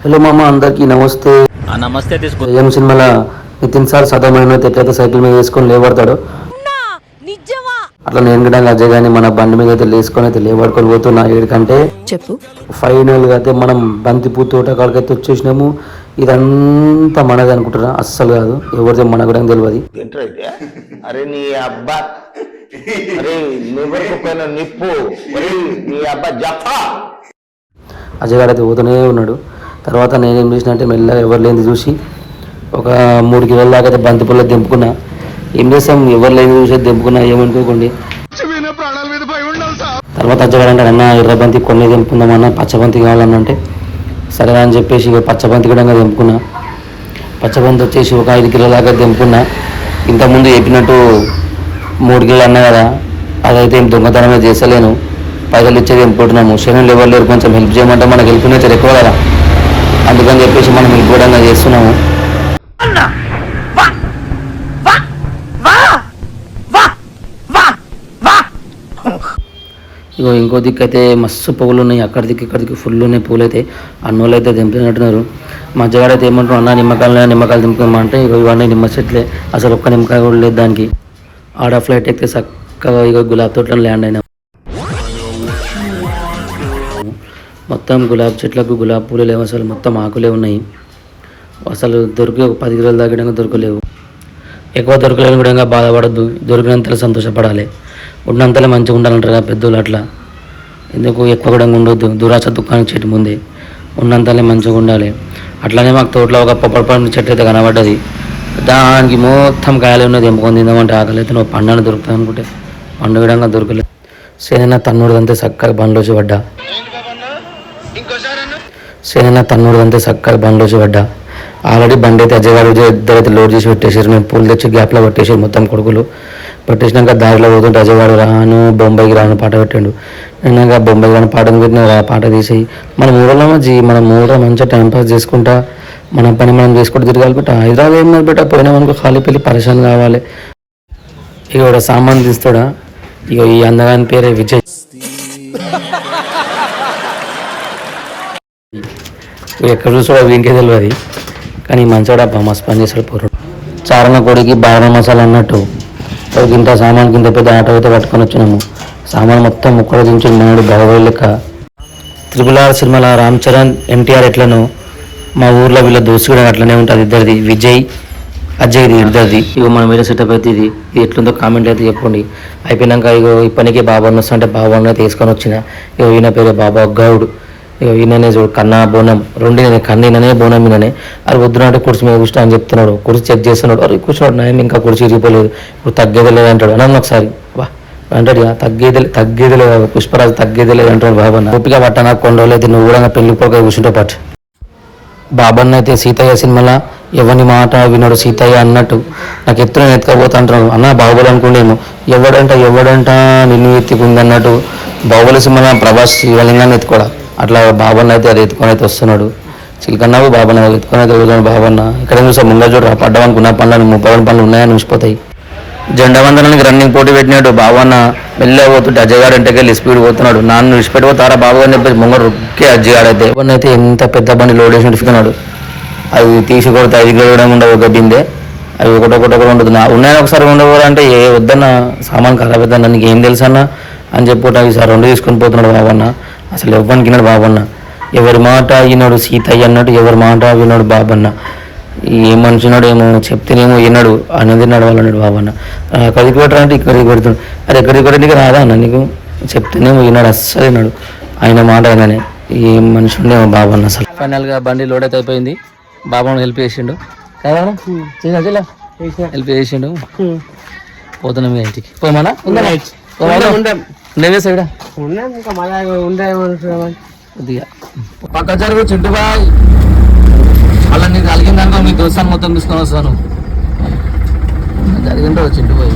Hello మామ, అందరికీ నమస్తే. నమస్తే. తీసుకో. ఏం సినిమాలో నితిన్ సార్ సదామైన ఎట్లయితే సైకిల్ మీద వేసుకొని లేవడతాడు, అట్లా నేను కూడా అజయ్ గాని మన బండి మీద అయితే లేసుకొని అయితే లేవడుకొని పోతున్నా. ఏడికంటే చెప్పు. ఫైనల్ గా అయితే మనం బంతిపూ తోట కాడికైతే వచ్చేసినాము. ఇదంతా మనది అనుకుంటున్నా, అస్సలు కాదు. ఎవరిదే మన కూడా తెలియదు. అరే నీ అబ్బా, అరే నువ్వు నిప్పు, నీ అబ్బా జఫా. అజయ్ గారు అయితే పోతూనే ఉన్నాడు. తర్వాత నేనేం చేసిన అంటే మెల్లగా ఎవరు లేని చూసి ఒక 3 కిలోల దాకా అయితే బంతిపూల దింపుకున్నా. ఏం చేస్తాం, ఎవరు లేని చూసి దింపుకున్నా, ఏమనుకోకండి. తర్వాత అజయ్ గారు అంటే అన్న ఎర్ర బంతి కొన్ని దింపుకుందామన్నా, పచ్చబంతి కావాలన్నంటే సరే అని చెప్పేసి పచ్చబంతి కూడా దింపుకున్నా. పచ్చబంతి వచ్చేసి ఒక 5 కిలోల దాకా దింపుకున్నా. ఇంతకుముందు చెప్పినట్టు 3 కిలోలు అన్నా కదా, అదైతే ఏం దొంగతనమే చేసలేను, పైసలు ఇచ్చేది దింపుకుంటున్నాము. శరీరం ఎవరు లేరు, కొంచెం హెల్ప్ చేయమంటే మనకు హెల్ప్ నేచర్ ఎక్కువ కదా, అందుకని చెప్పేసి మనం హెల్ప్ కూడా చేస్తున్నాము. ఇగో ఇంకో దిక్కు అయితే మస్తు పువ్వులు ఉన్నాయి, అక్కడ దిక్కు ఇక్కడ దిక్కు ఫుల్ ఉన్నాయి పూలు అయితే. అన్నోళ్ళు అయితే దింపినట్టున్నారు. మధ్యగాడు అయితే ఏమంటారు, అన్న నిమ్మకాయలు దింపుకోమంటే ఇగో ఇవన్నీ నిమ్మ చెట్లే, అసలు ఒక్క నిమ్మకాయ కూడా లేదు దానికి. ఆడ ఫ్లైట్ ఎక్కితే చక్కగా ఇగో గులాబ్ తోటలో ల్యాండ్ అయినా. మొత్తం గులాబ్ చెట్లకు గులాబ్ పూలు లేవు, అసలు మొత్తం ఆకులే ఉన్నాయి. అసలు దొరికి ఒక 10 కిలోలు దాకా దొరకలేవు. ఎక్కువ దొరకలేని కూడా బాధపడద్దు, దొరికినంతలో సంతోషపడాలి. ఉన్నంతలో మంచిగా ఉండాలంటారు కదా పెద్దోళ్ళు, అట్లా ఎందుకు ఎక్కువ కూడా ఉండొద్దు. దురాశ దుఃఖానికి చెట్టు ముందే, ఉన్నంతలే మంచిగా ఉండాలి. అట్లానే మాకు తోటలో ఒక పొప్పడి చెట్టు అయితే కనబడ్డది, దానికి మొత్తం కాయలు ఉన్నది. ఎంపుకొని తిందామంటే ఆకలి అయితే నువ్వు పండుగ దొరుకుతుంది అనుకుంటే పండు విధంగా దొరకలేదు. సేనైనా తన్నుడుదంతే చక్కగా బండ్లోచి పడ్డా, ఆల్రెడీ బండి అయితే అజయ్ గారు ఇద్దరైతే లోడ్ చేసి పెట్టేసారు. మేము పూలు తెచ్చి గ్యాప్లో పట్టేసారు మొత్తం కొడుకులు. పట్టేసినాక దారిలో పోతుంటే అజయ్ గారు రాను బొంబాయికి రాను పాట పెట్టాడు. నేను బొంబాయికి రాను పాటను పెట్టిన పాట తీసి మన ఊళ్ళో మనం ఊళ్ళో మంచిగా టైంపాస్ చేసుకుంటా మన పని మనం చేసుకుంటూ తిరగాలి. బట్ హైదరాబాద్ ఏం పెట్ట పోయినామనుకో ఖాళీ పెళ్ళి పరిశాన్ కావాలి. ఇక సామాన్ తీస్తాడా, ఇక ఈ అందగాని పేరే విజయ్. ఎక్కడ చూసాడో వీనికే తెలియదు, కానీ మంచోడు అబ్బా, మస్తు పని చేస్తాడు పూర్వం. చారణ కొడికి బాగా మసాలా అన్నట్టు ఇంత సామాన్కి ఇంత పెద్ద ఆటో అయితే పట్టుకొని వచ్చినాము. సామాన్ మొత్తం ముక్కలు దించి నాడు బాగోయ్ లెక్క. RRR సినిమాలో రామ్ చరణ్ ఎన్టీఆర్ ఎట్లనో మా ఊర్లో వీళ్ళ దోస్తు కూడా అట్లనే ఉంటుంది. ఇద్దరిది విజయ్ అజయ్ది ఇద్దరిది. ఇగో మన మీద సెటప్ అయితే ఇది ఎట్లుందో కామెంట్ అయితే చెప్పండి. అయిపోయినాక ఇగో ఇప్పటికే బాబాను వస్తుంటే బాబాను తీసుకొని వచ్చిన. ఇగో ఈయన పేరు బాబా గౌడ్. ఇక ఈయననే చూడు కన్నా బోనం రెండు కన్నీననే బోనం ఈయననే. అది వద్దున అంటే కుర్చీ మీద కూర్చో అని చెప్తున్నాడు. కుర్చీ చెక్ చేస్తున్నాడు. అది కూర్చోడు నాయం, ఇంకా కుర్చీ ఇరిగిపోలేదు, ఇప్పుడు తగ్గేది లేదు అంటాడు. అన్నాను ఒకసారి వా అంటాడు, తగ్గేది లేదు పుష్పరాజు, తగ్గేది లేదు అంటాడు బాబన్న. ఓపిక పట్టనా కొన్ని రోజులు అయితే నువ్వు కూడా పెళ్లి కొడుకు కూర్చుంటే పట్టు. బాబన్న అయితే సీతయ్య సినిమాలో ఎవరిని మాట విన్నాడు సీతయ్య అన్నట్టు నాకు ఎత్తున ఎత్తుకపోతా అంటున్నాడు. అన్న బాహుబలి అనుకుంటేమో ఎవడంట నిన్ను ఎత్తుకుంది అన్నట్టు. బాహుబలి సినిమాలో ప్రభాస్ శివలింగాన్ని ఎత్తుకోడా, అట్లా బాబన్న అయితే అది ఎత్తుకొని అయితే వస్తున్నాడు. చిలకన్నావు బాబన్న ఎత్తుకొని అయితే వస్తున్నాడు బాబన్న. ఇక్కడ చూసా ముందర చూడరా, పడ్డమనుకున్న పనులు 30 పనులు ఉన్నాయని చూసిపోతాయి. జెండా వందనానికి రన్నింగ్ పోటీ పెట్టినాడు బాబన్న. మెల్లగా పోతుంటే అజయ్ గారు ఇంటికెళ్ళి స్పీడ్ పోతున్నాడు. నాన్ను విడిచిపెట్టిపోతారా బాబు అని చెప్పేసి ముంగ రుక్కే అజయ్ గారు అయితే. బాబన్న అయితే ఎంత పెద్ద బండి లోడ్ చేసి నడుచుకున్నాడు. అవి తీసి కొడితే 5 కిలోలు ఉండవు, గడ్డిందే అవి ఒకటొకటి ఉండదు. ఉన్నాయని ఒకసారి ఉండవాలంటే ఏ వద్దన్న సామాన్ ఖరాబ్ అవుతుందన్న, నీకు ఏం తెలుసు అన్న అని చెప్పుకుంటే అవి సార్ 2 తీసుకొని పోతున్నాడు బాబన్న. అసలు ఎవ్వరికి విన్నాడు బాబన్న. ఎవరి మాట విన్నాడు సీతయ్య అన్నట్టు, ఎవరి మాట విన్నాడు బాబన్న. ఏ మనుషున్నాడు ఏమో చెప్తేనేమో విన్నాడు అనేది నడవాలన్నాడు బాబన్న. అక్కడికి పెట్టాలంటే ఇక్కడికి పెడుతున్నాడు. అది ఎక్కడికి పెట్ట నీకు రాదా అన్న, నీకు చెప్తేనేమో విన్నాడు, అస్సలు విన్నాడు ఆయన మాట అయిననే. ఏ మనుషుండేమో బాబన్న. అసలు ఫైనల్గా బండి లోడ్ అయితే అయిపోయింది. బాబన్న హెల్ప్ చేసిండు కదా, హెల్ప్ చేసిండు. పోతున్నాం ఇంటికి. పోమన్నా సైడా కొద్దిగా పక్క జరుగు చింటుబాయ్, అలా నీకు కలిగిందనుకో మీ దోస్తాను మొత్తం తీసుకొని వస్తాను. జరిగిందో చింటుబాయ్.